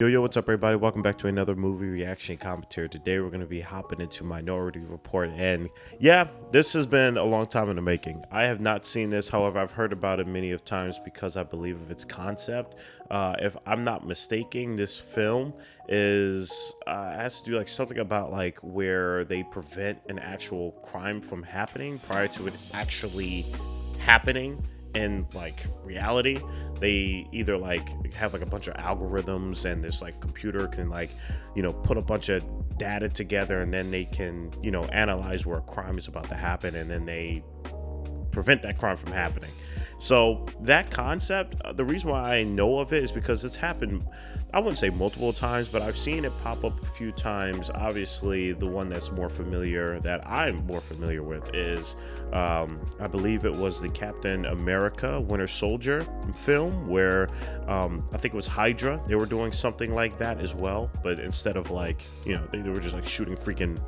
Yo, what's up, everybody? Welcome back to another movie reaction commentary. Today, we're going to be hopping into Minority Report. And yeah, this has been a long time in the making. I have not seen this. However, I've heard about it many of times because I believe of its concept. If I'm not mistaken, this film is has to do like something about like where they prevent an actual crime from happening prior to it actually happening in like reality. They either like have like a bunch of algorithms, and this like computer can like put a bunch of data together, and then they can analyze where a crime is about to happen, and then they prevent that crime from happening. So that concept, the reason why I know of it is because it's happened, I wouldn't say multiple times, but I've seen it pop up a few times. Obviously, the one that's more familiar, that I'm more familiar with, is I believe it was the Captain America Winter Soldier film, where I think it was Hydra. They were doing something like that as well, but instead of like, they were just like shooting freaking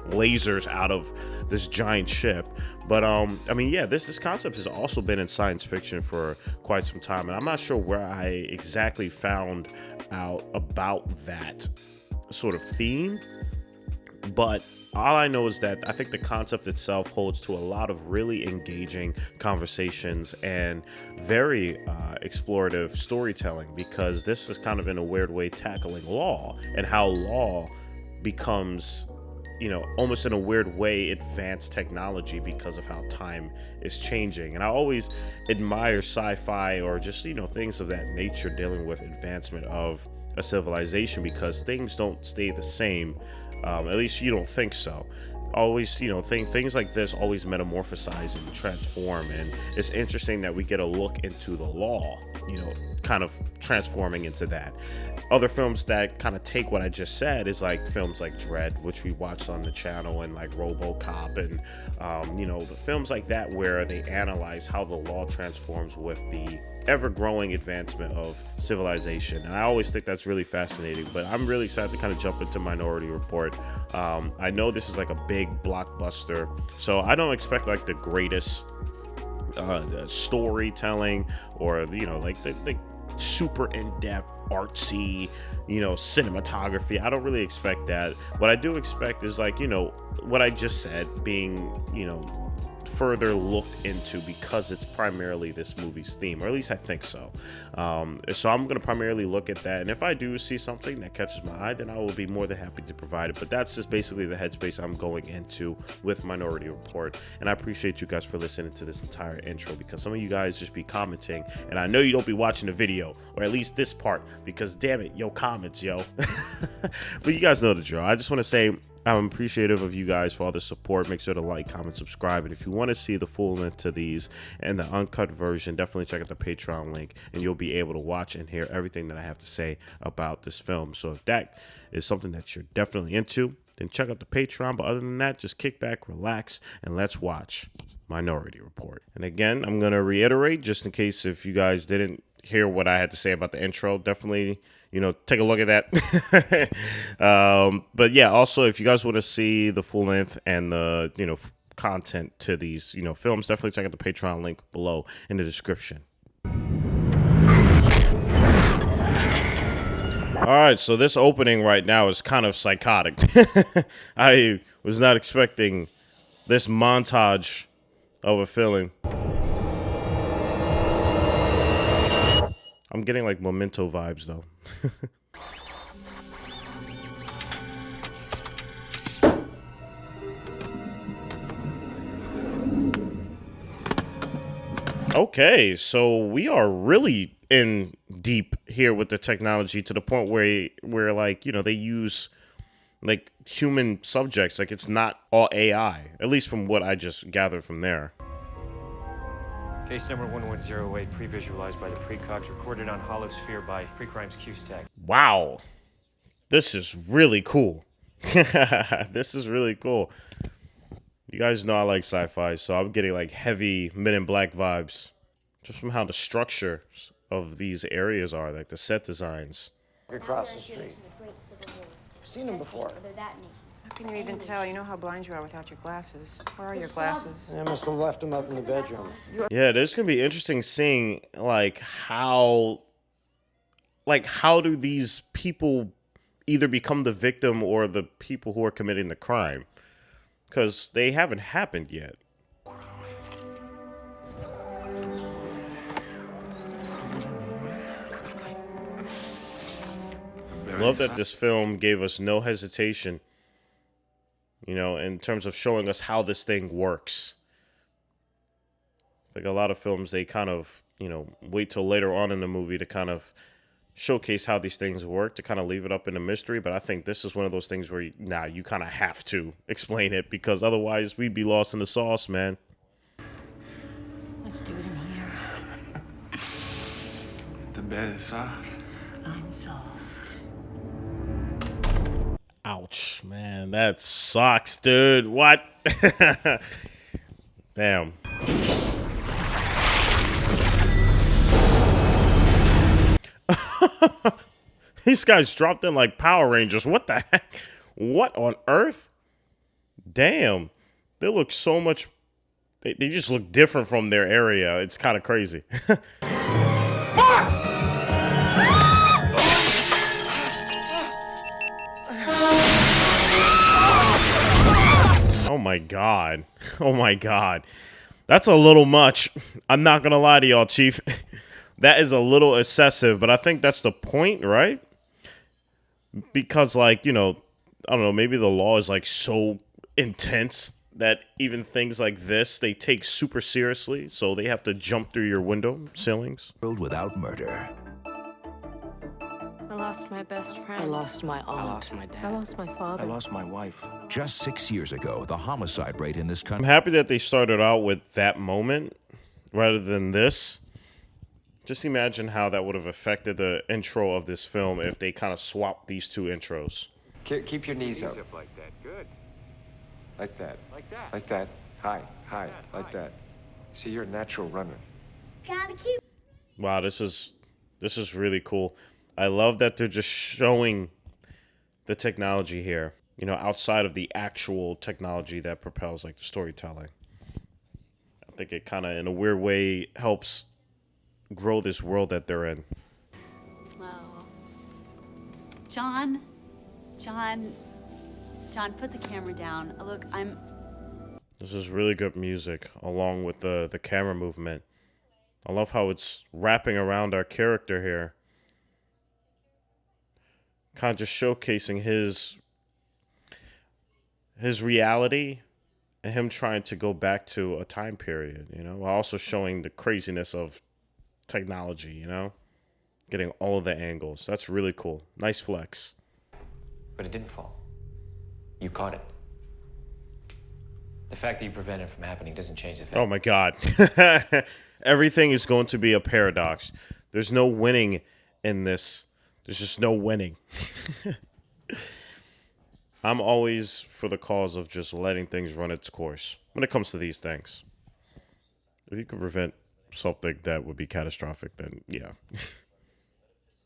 lasers out of this giant ship. But I mean, yeah, this concept has also been in science fiction for quite some time, and I'm not sure where I exactly found out about that sort of theme, but all I know is that I think the concept itself holds to a lot of really engaging conversations and very explorative storytelling, because this is kind of in a weird way tackling law and how law becomes, almost in a weird way, advanced technology because of how time is changing. And I always admire sci-fi or just, things of that nature dealing with advancement of a civilization, because things don't stay the same. At least you don't think so. Always, things like this always metamorphosize and transform. And it's interesting that we get a look into the law, kind of transforming into that. Other films that kind of take what I just said is like films like Dread, which we watched on the channel, and like RoboCop, and the films like that where they analyze how the law transforms with the ever-growing advancement of civilization. And I always think that's really fascinating. But I'm really excited to kind of jump into Minority Report. I know this is like a big blockbuster, so I don't expect like the greatest storytelling, or like the super in-depth artsy cinematography. I don't really expect that. What I do expect is like what I just said being further looked into, because it's primarily this movie's theme, or at least I think so. So I'm going to primarily look at that, and if I do see something that catches my eye, then I will be more than happy to provide it. But that's just basically the headspace I'm going into with Minority Report. And I appreciate you guys for listening to this entire intro, because some of you guys just be commenting, and I know you don't be watching the video, or at least this part, because damn it, yo, comments, yo. But you guys know the drill. I just want to say I'm appreciative of you guys for all the support. Make sure to like, comment, subscribe. And if you want to see the full length to these and the uncut version, definitely check out the Patreon link, and you'll be able to watch and hear everything that I have to say about this film. So if that is something that you're definitely into, then check out the Patreon. But other than that, just kick back, relax, and let's watch Minority Report. And again, I'm going to reiterate, just in case if you guys didn't hear what I had to say about the intro, definitely take a look at that. But yeah, also if you guys want to see the full length and the content to these films, definitely check out the Patreon link below in the description. All right, so this opening right now is kind of psychotic. I was not expecting this montage of a film. I'm getting like Memento vibes though. Okay, so we are really in deep here with the technology, to the point where like, they use like human subjects. Like, it's not all AI, at least from what I just gathered from there. Case number 1108, pre-visualized by the precogs, recorded on hollow sphere by pre-crimes Q-Stack. Wow. This is really cool. This is really cool. You guys know I like sci-fi, so I'm getting like heavy Men in Black vibes, just from how the structure of these areas are, like the set designs. Across the street. Seen him before. How can you even tell? You know how blind you are without your glasses. Where are your glasses? I must have left him up in the bedroom. Yeah, this is gonna be interesting seeing like how like, how do these people either become the victim or the people who are committing the crime? Because they haven't happened yet. Love that this film gave us no hesitation, you know, in terms of showing us how this thing works. Like a lot of films, they kind of, you know, wait till later on in the movie to kind of showcase how these things work, to kind of leave it up in a mystery. But I think this is one of those things where, you kind of have to explain it, because otherwise we'd be lost in the sauce, man. Let's do it in here. The bed is soft. I'm soft. Ouch, man. That sucks, dude. What? Damn. These guys dropped in like Power Rangers. What the heck? What on earth? Damn. They look so much... They just look different from their area. It's kind of crazy. Oh my god. Oh my god. That's a little much. I'm not gonna lie to y'all, Chief. That is a little excessive, but I think that's the point, right? Because, like, you know, I don't know, maybe the law is like so intense that even things like this, they take super seriously, so they have to jump through your window ceilings. Without murder. I lost my best friend. I lost my aunt. I lost my dad. I lost my father. I lost my wife. Just 6 years ago, the homicide rate in this I'm country. happy that they started out with that moment rather than this. Just imagine how that would have affected the intro of this film if they kind of swapped these two intros. Keep your knees up. Like that. Good. Like that. Like that. Like that. High. Like that. See, you're a natural runner. Wow, this is really cool. I love that they're just showing the technology here, you know, outside of the actual technology that propels like the storytelling. I think it kind of, in a weird way, helps grow this world that they're in. Oh. John, put the camera down. Look, This is really good music, along with the camera movement. I love how it's wrapping around our character here. Kind of just showcasing his reality and him trying to go back to a time period, you know, while also showing the craziness of technology, you know, getting all of the angles. That's really cool. Nice flex. But it didn't fall. You caught it. The fact that you prevented it from happening doesn't change the fact. Oh my God. Everything is going to be a paradox. There's no winning in this. There's just no winning. I'm always for the cause of just letting things run its course when it comes to these things. If you can prevent something that would be catastrophic, then yeah.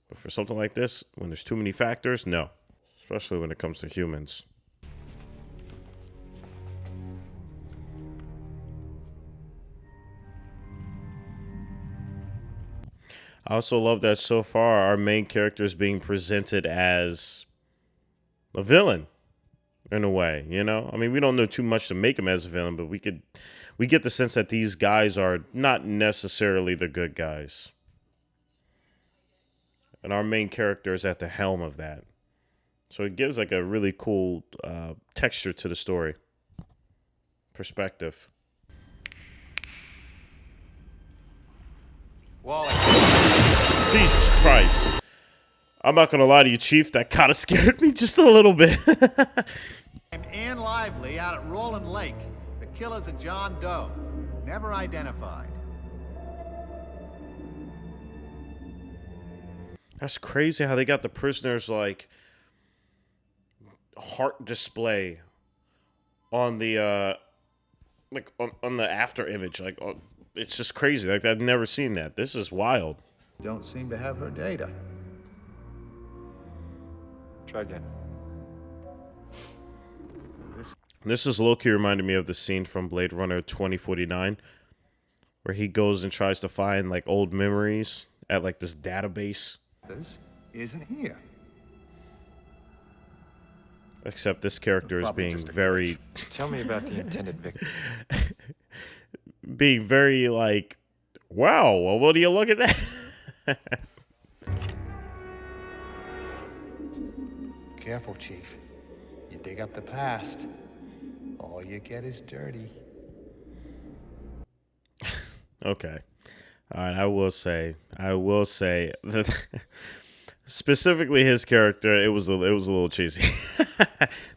But for something like this, when there's too many factors, no. Especially when it comes to humans. I also love that so far our main character is being presented as a villain in a way, you know? I mean, we don't know too much to make him as a villain, but we get the sense that these guys are not necessarily the good guys. And our main character is at the helm of that. So it gives like a really cool texture to the story. Perspective. Wally. Jesus Christ. I'm not going to lie to you, Chief. That kind of scared me just a little bit. And Ann Lively out at Rolling Lake. The killers of John Doe. Never identified. That's crazy how they got the prisoners like heart display on the like on the after image. Like it's just crazy. Like I've never seen that. This is wild. Don't seem to have her data. Try again. This is low-key reminded me of the scene from Blade Runner 2049 where he goes and tries to find like old memories at like this database. isn't here. Except this character is Probably being just a very, Tell me about the intended victim. being very like, wow, well, what do you look at that? Careful, Chief. You dig up the past, all you get is dirty. Okay. All right, I will say that specifically his character, it was a little cheesy.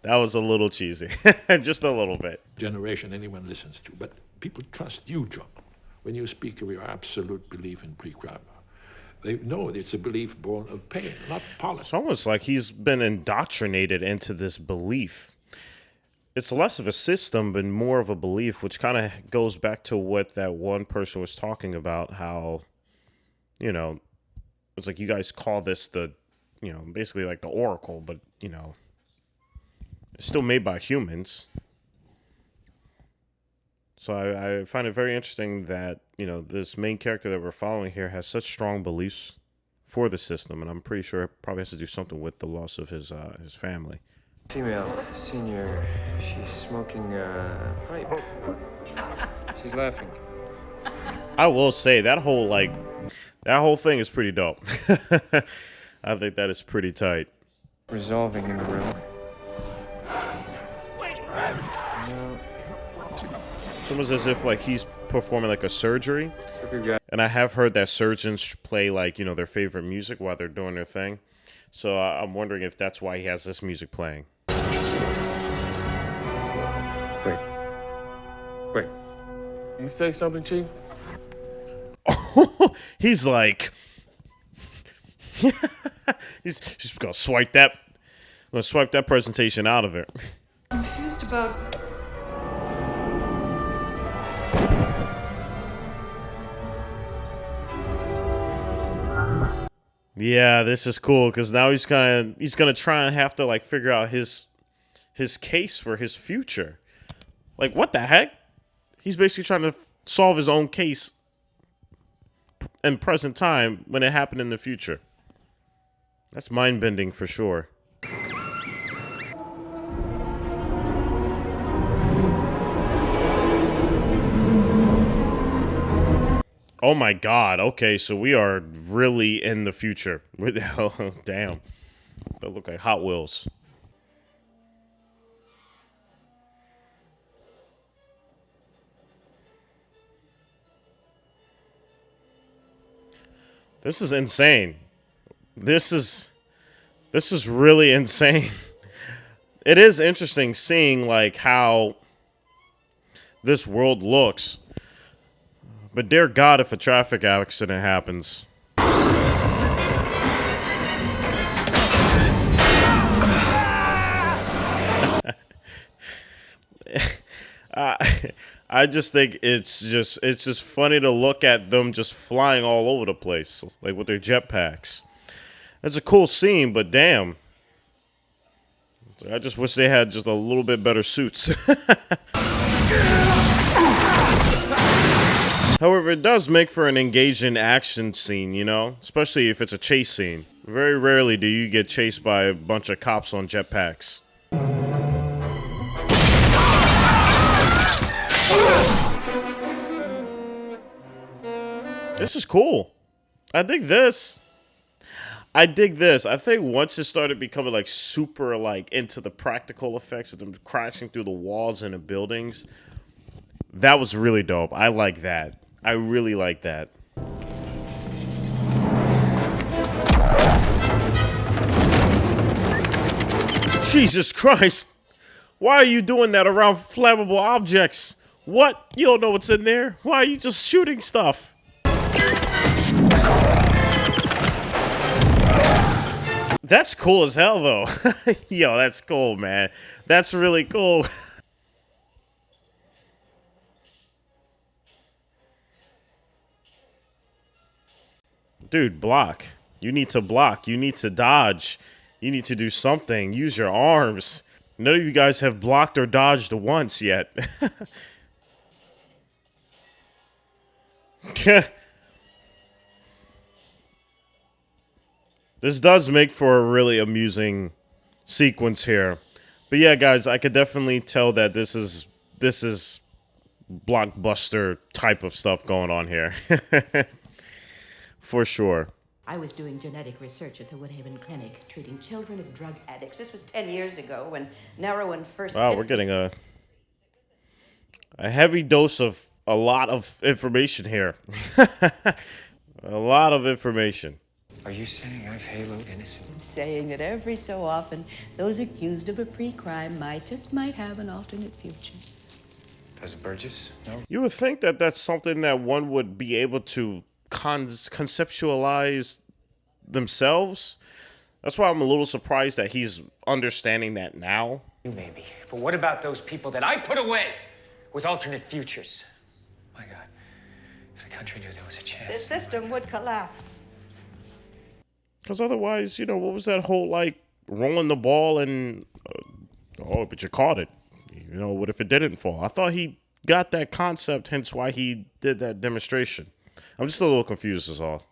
That was a little cheesy. Just a little bit. Generation anyone listens to, but people trust you, John, when you speak of your absolute belief in pre-crime. They know it's a belief born of pain, not politics. It's almost like he's been indoctrinated into this belief. It's less of a system, but more of a belief, which kind of goes back to what that one person was talking about, how, you know, it's like you guys call this the, you know, basically like the Oracle, but, you know, it's still made by humans. So I find it very interesting that, you know, this main character that we're following here has such strong beliefs for the system, and I'm pretty sure it probably has to do something with the loss of his family. Female, senior. She's smoking a pipe. She's laughing. I will say that whole thing is pretty dope. I think that is pretty tight. Resolving in the room. It's almost as if like he's performing like a surgery. Good guy. And I have heard that surgeons play like, you know, their favorite music while they're doing their thing. So I'm wondering if that's why he has this music playing. Wait. You say something, Chief? He's like, he's just gonna swipe that presentation out of it. Confused about. Yeah, this is cool because now he's gonna try and have to like figure out his case for his future. Like, what the heck? He's basically trying to solve his own case in present time when it happened in the future. That's mind-bending for sure. Oh my god, okay, so we are really in the future. Oh, damn. They look like Hot Wheels. This is insane. This is really insane. It is interesting seeing like how this world looks. But dear God, if a traffic accident happens. I just think it's just funny to look at them just flying all over the place, like with their jetpacks. It's a cool scene, but damn. I just wish they had just a little bit better suits. However, it does make for an engaging action scene, you know? Especially if it's a chase scene. Very rarely do you get chased by a bunch of cops on jetpacks. This is cool. I dig this. I think once it started becoming like super like into the practical effects of them crashing through the walls and the buildings, that was really dope. I like that. I really like that. Jesus Christ. Why are you doing that around flammable objects? What? You don't know what's in there? Why are you just shooting stuff? That's cool as hell, though. Yo, that's cool, man. That's really cool. Dude, block. You need to block. You need to dodge. You need to do something. Use your arms. None of you guys have blocked or dodged once yet. This does make for a really amusing sequence here. But yeah, guys, I could definitely tell that this is blockbuster type of stuff going on here. For sure. I was doing genetic research at the Woodhaven Clinic, treating children of drug addicts. This was 10 years ago when Narrowan first... Wow, we're getting a heavy dose of a lot of information here. A lot of information. Are you saying I've haloed innocent? Saying that every so often, those accused of a pre-crime might have an alternate future. Does Burgess know? You would think that that's something that one would be able to conceptualize themselves. That's why I'm a little surprised that he's understanding that now. You maybe. But what about those people that I put away with alternate futures? My God, if the country knew there was a chance. The system would collapse. Because otherwise, you know, what was that whole, like, rolling the ball and, oh, but you caught it. You know, what if it didn't fall? I thought he got that concept, hence why he did that demonstration. I'm just a little confused is all.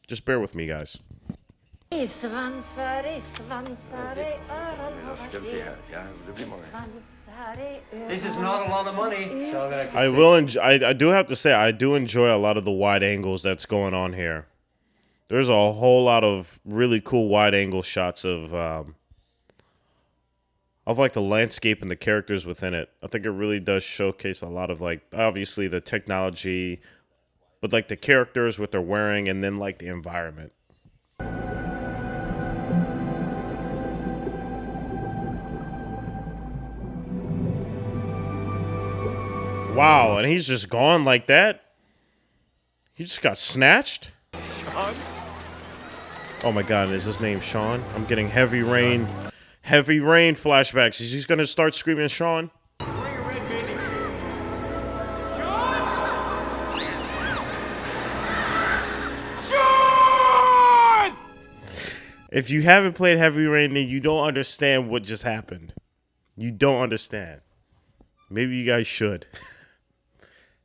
Just bear with me, guys. This is not a lot of money, so that I do have to say, I do enjoy a lot of the wide angles that's going on here. There's a whole lot of really cool wide angle shots of like the landscape and the characters within it. I think it really does showcase a lot of, like, obviously the technology, but like the characters, what they're wearing, and then like the environment. Wow, and he's just gone like that? He just got snatched? Sean? Oh my God, is his name Sean? I'm getting heavy rain flashbacks. Is he gonna start screaming Sean? If you haven't played Heavy Rain, then you don't understand what just happened. You don't understand. Maybe you guys should.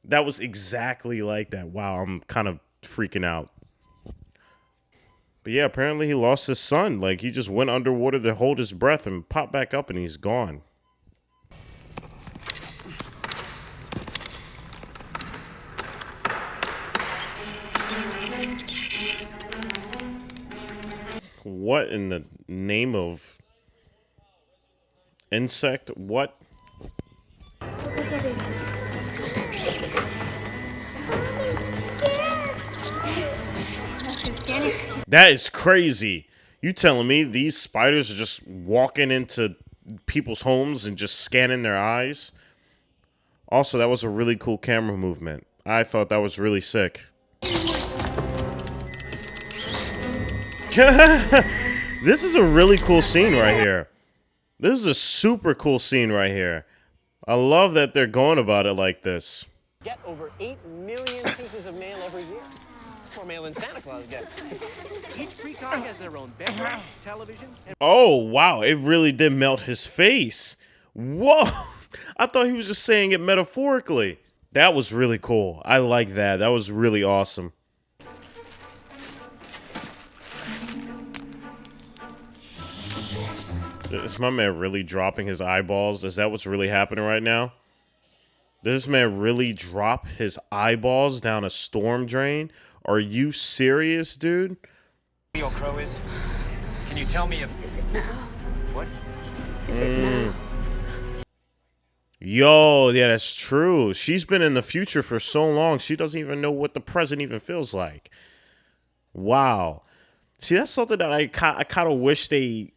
That was exactly like that. Wow, I'm kind of freaking out. But yeah, apparently he lost his son. Like, he just went underwater to hold his breath and popped back up and he's gone. What in the name of insect? What? That is crazy. You telling me these spiders are just walking into people's homes and just scanning their eyes? Also, that was a really cool camera movement. I thought that was really sick. This is a really cool scene right here. This is a super cool scene right here. I love that they're going about it like this. Get over 8 million pieces of mail every year. More mail than Santa Claus gets. Each precog has their own bedroom, television, and... Oh, wow. It really did melt his face. Whoa. I thought he was just saying it metaphorically. That was really cool. I like that. That was really awesome. Is my man really dropping his eyeballs? Is that what's really happening right now? Did this man really drop his eyeballs down a storm drain? Are you serious, dude? Leo Crow is. Can you tell me if... Is it now? What? Is it now? Yo, yeah, that's true. She's been in the future for so long, she doesn't even know what the present even feels like. Wow. See, that's something that I kind of wish they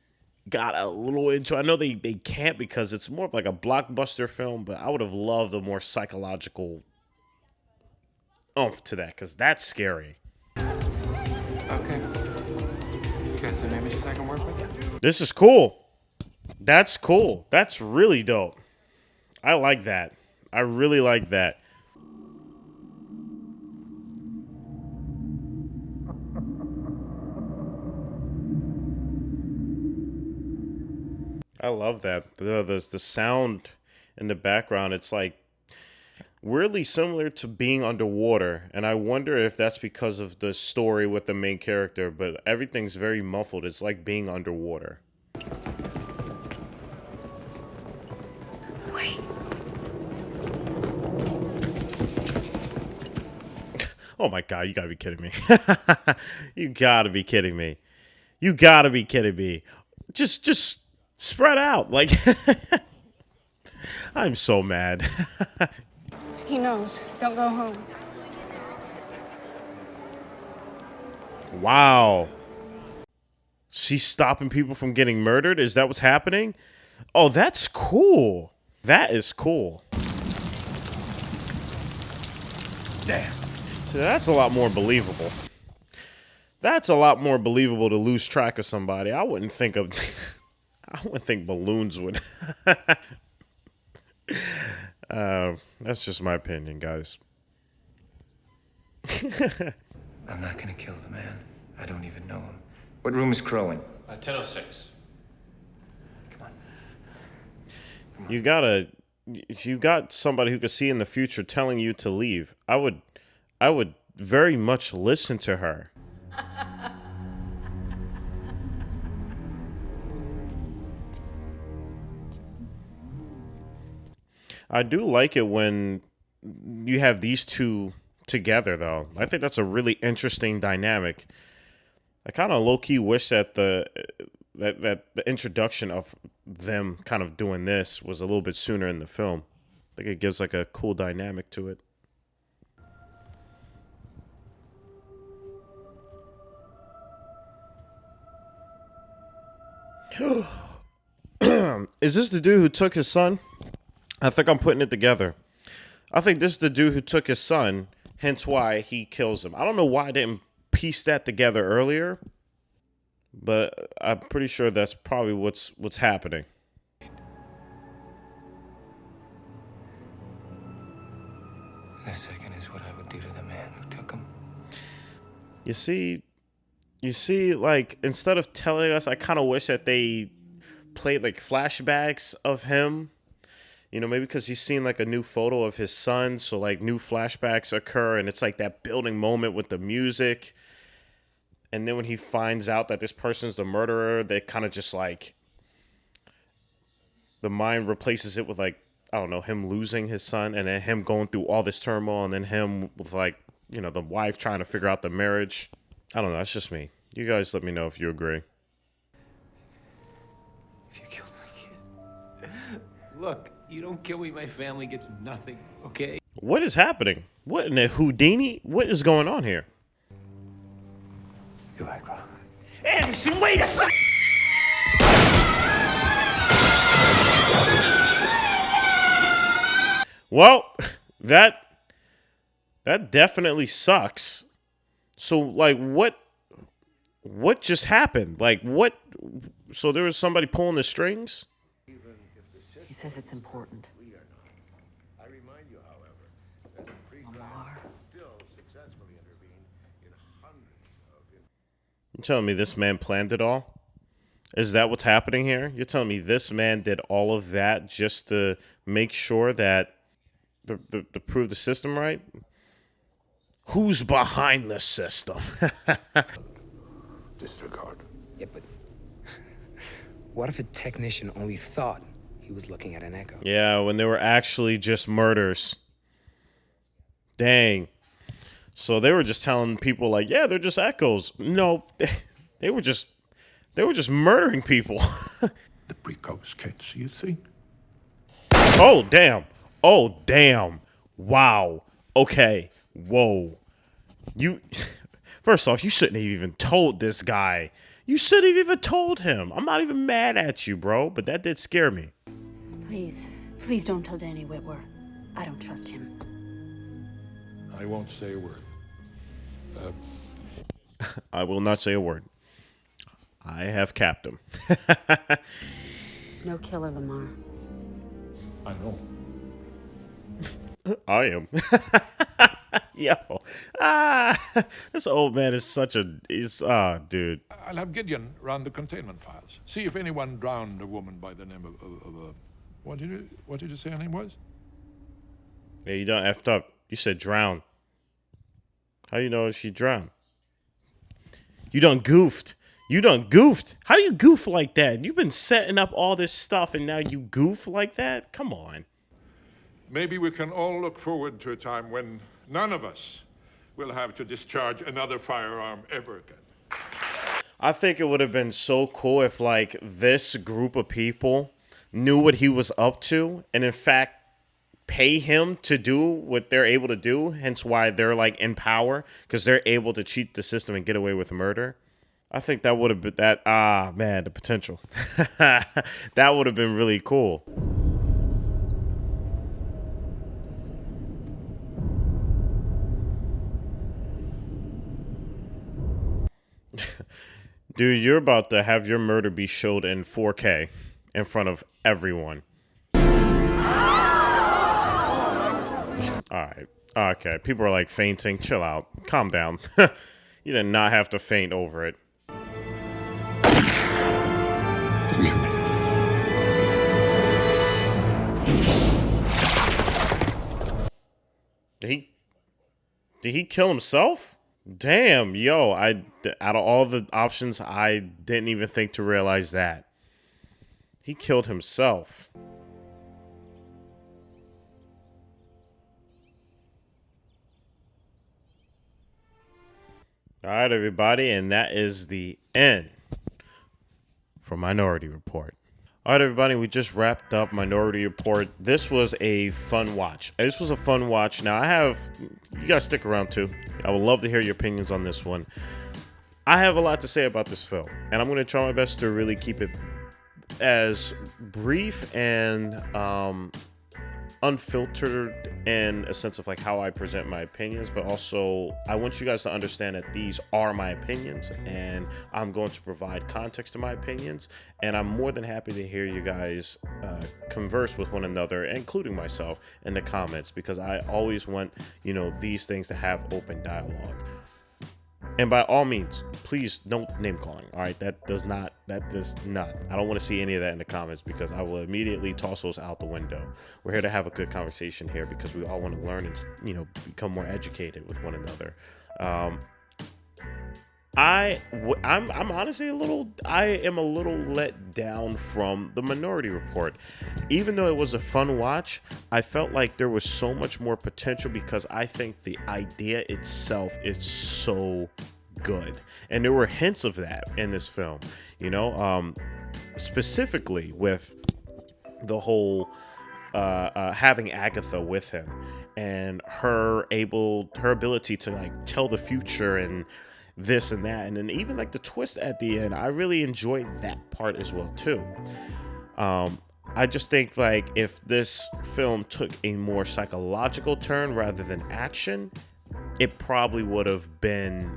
got a little into. I know they can't because it's more of like a blockbuster film, but I would have loved a more psychological oomph to that because that's scary. Okay. You got some images I can work with? This is cool. That's cool. That's really dope. I like that. I really like that. I love that. The sound in the background, it's like weirdly similar to being underwater, and I wonder if that's because of the story with the main character, but everything's very muffled. It's like being underwater. Wait. Oh my god, you gotta be kidding me. You gotta be kidding me. You gotta be kidding me. Just spread out. Like, I'm so mad. He knows. Don't go home. Wow. She's stopping people from getting murdered? Is that what's happening? Oh, that's cool. That is cool. Damn. So that's a lot more believable. That's a lot more believable to lose track of somebody. I wouldn't think of... I wouldn't think balloons would... That's just my opinion, guys. I'm not gonna kill the man. I don't even know him. What room is Crow in? 1006. Come on. You gotta... You got somebody who could see in the future telling you to leave. I would very much listen to her. I do like it when you have these two together, though. I think that's a really interesting dynamic. I kind of low-key wish that the introduction of them kind of doing this was a little bit sooner in the film. I think it gives like a cool dynamic to it. Is this the dude who took his son? I think I'm putting it together. I think this is the dude who took his son, hence why he kills him. I don't know why I didn't piece that together earlier, but I'm pretty sure that's probably what's happening. This second is what I would do to the man who took him. You see, like, instead of telling us, I kind of wish that they played like flashbacks of him. You know, maybe because he's seen like a new photo of his son, so like new flashbacks occur, and it's like that building moment with the music. And then when he finds out that this person's the murderer, they kind of just like, the mind replaces it with like, I don't know, him losing his son, and then him going through all this turmoil, and then him with like, you know, the wife trying to figure out the marriage. I don't know, that's just me. You guys let me know if you agree. If you killed my kid. Look, you don't kill me, my family gets nothing, okay? What is happening? What in the Houdini? What is going on here? Goodbye, Crow. Anderson, wait a second! Well, that definitely sucks. So, like, what just happened? Like, what? So there was somebody pulling the strings? He says it's important. Lamar. You're telling me this man planned it all? Is that what's happening here? You're telling me this man did all of that just to make sure that to prove the system right? Who's behind the system? Disregard. Yeah, but what if a technician only thought he was looking at an echo? Yeah, when they were actually just murders. Dang. So they were just telling people like, yeah, they're just echoes. No, they were just murdering people. The precocious can't see a thing. Oh, damn. Oh, damn. Wow. Okay. Whoa. First off, you shouldn't have even told this guy. You shouldn't have even told him. I'm not even mad at you, bro, but that did scare me. Please don't tell Danny Whitwer. I don't trust him. I won't say a word. I will not say a word. I have capped him. He's no killer, Lamar. I know. I am. Yo. This old man is such a... dude. I'll have Gideon run the containment files. See if anyone drowned a woman by the name of what did you say her name was? Yeah, you done effed up. You said drown. How you know she drowned? You done goofed. You done goofed. How do you goof like that? You've been setting up all this stuff and now you goof like that? Come on. Maybe we can all look forward to a time when none of us will have to discharge another firearm ever again. I think it would have been so cool if, like, this group of people knew what he was up to and, in fact, pay him to do what they're able to do, hence why they're, like, in power, because they're able to cheat the system and get away with murder. I think that would have been that. Man, the potential. That would have been really cool. Dude, you're about to have your murder be showed in 4K in front of everyone. Alright. Okay. People are like fainting. Chill out. Calm down. You did not have to faint over it. Did he kill himself? Damn, yo, out of all the options, I didn't even think to realize that. He killed himself. All right, everybody, and that is the end for Minority Report. All right, everybody, we just wrapped up Minority Report. This was a fun watch. Now, you guys stick around too. I would love to hear your opinions on this one. I have a lot to say about this film, and I'm going to try my best to really keep it as brief and unfiltered in a sense of like how I present my opinions, but also I want you guys to understand that these are my opinions and I'm going to provide context to my opinions, and I'm more than happy to hear you guys converse with one another, including myself, in the comments, because I always want, you know, these things to have open dialogue. And by all means, please no name calling. All right, that does not. I don't want to see any of that in the comments, because I will immediately toss those out the window. We're here to have a good conversation here, because we all want to learn and, you know, become more educated with one another. I'm honestly I am a little let down from the Minority Report. Even though it was a fun watch, I felt like there was so much more potential, because I think the idea itself is so good. And there were hints of that in this film, you know, specifically with the whole having Agatha with him and her ability to like tell the future and this and that, and then even like the twist at the end. I really enjoyed that part as well too. I just think like if this film took a more psychological turn rather than action, it probably would have been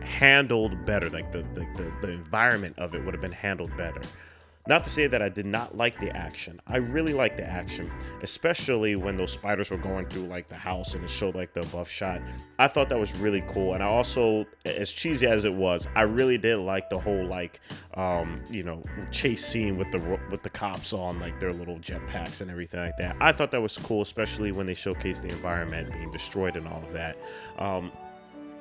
handled better. Like the environment of it would have been handled better. Not to say that I did not like the action. I really liked the action, especially when those spiders were going through like the house and it showed like the above shot. I thought that was really cool. And I also, as cheesy as it was, I really did like the whole like, you know, chase scene with the cops on like their little jetpacks and everything like that. I thought that was cool, especially when they showcased the environment being destroyed and all of that.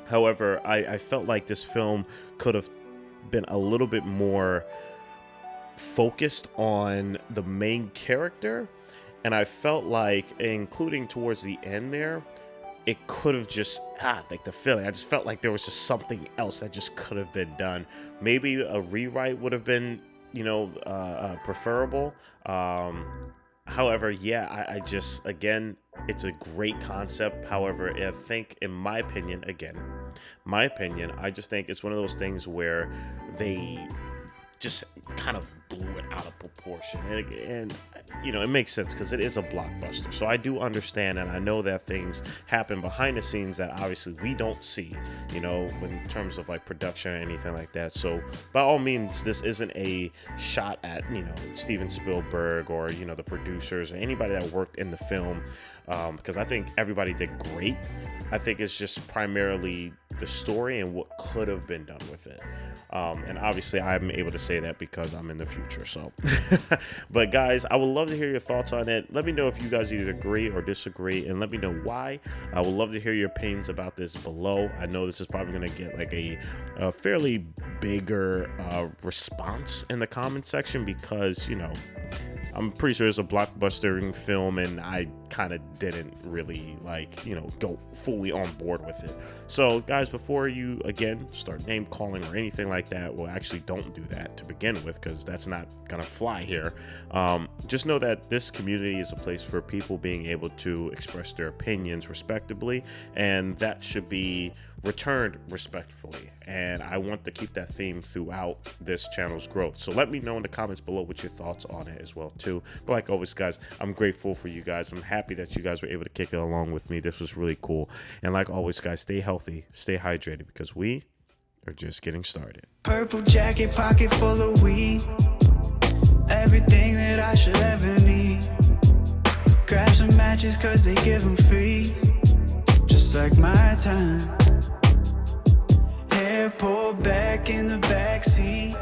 However, I felt like this film could have been a little bit more focused on the main character, and I felt like, including towards the end there, it could have just like the feeling, I just felt like there was just something else that just could have been done. Maybe a rewrite would have been, you know, preferable. However, yeah, I just, again, it's a great concept. However, I think, in my opinion, I just think it's one of those things where they just kind of blew it out of proportion, and you know, it makes sense because it is a blockbuster. So I do understand, and I know that things happen behind the scenes that obviously we don't see, you know, in terms of like production or anything like that. So by all means, this isn't a shot at, you know, Steven Spielberg or, you know, the producers or anybody that worked in the film, because I think everybody did great. I think it's just primarily the story and what could have been done with it. And obviously I'm able to say that because I'm in the future. So, but guys, I would love to hear your thoughts on it. Let me know if you guys either agree or disagree, and let me know why. I would love to hear your opinions about this below. I know this is probably going to get like a fairly bigger response in the comment section because, you know, I'm pretty sure it's a blockbustering film, and I kind of didn't really, like, you know, go fully on board with it. So, guys, before you, again, start name calling or anything like that, well, actually don't do that to begin with, because that's not going to fly here. Just know that this community is a place for people being able to express their opinions respectably, and that should be returned respectfully, and I want to keep that theme throughout this channel's growth. So let me know in the comments below what your thoughts on it as well too. But like always, guys, I'm grateful for you guys. I'm happy that you guys were able to kick it along with me. This was really cool. And like always, guys, stay healthy, stay hydrated, because we are just getting started. Purple jacket, pocket full of weed, everything that I should ever need. Grab some matches cause they give them free, just like my time. Hair pulled back in the backseat.